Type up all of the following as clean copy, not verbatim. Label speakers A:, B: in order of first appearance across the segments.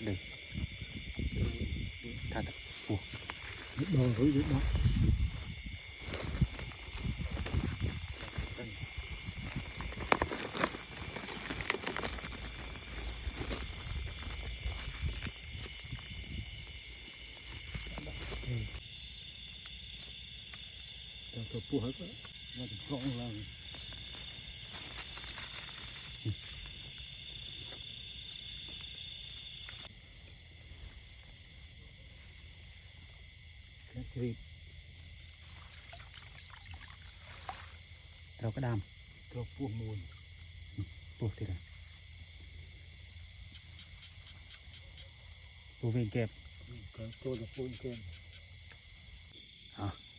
A: đây thà thật ủa
B: đồ rưỡi rưỡi đóตัวปูเขาก็ว่าจะร้องเรารีบ
A: เราก็ดาม
B: ตัวปูมูล
A: ปูที่ไหนปูเวงเก็บ
B: ก็ตัวละปูนเกิน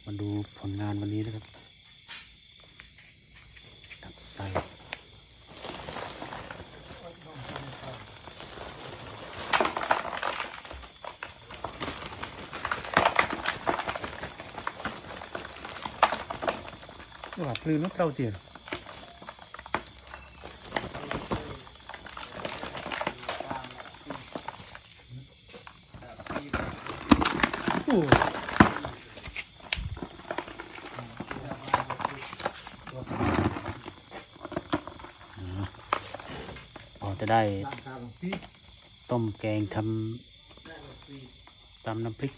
A: มาดูผลงานวันนี้นะครับตักใส่ว่าพลื้นนกเต้าเตี๋ยโอ้พอจะได้ต้มแกงทำตำน้ำพริก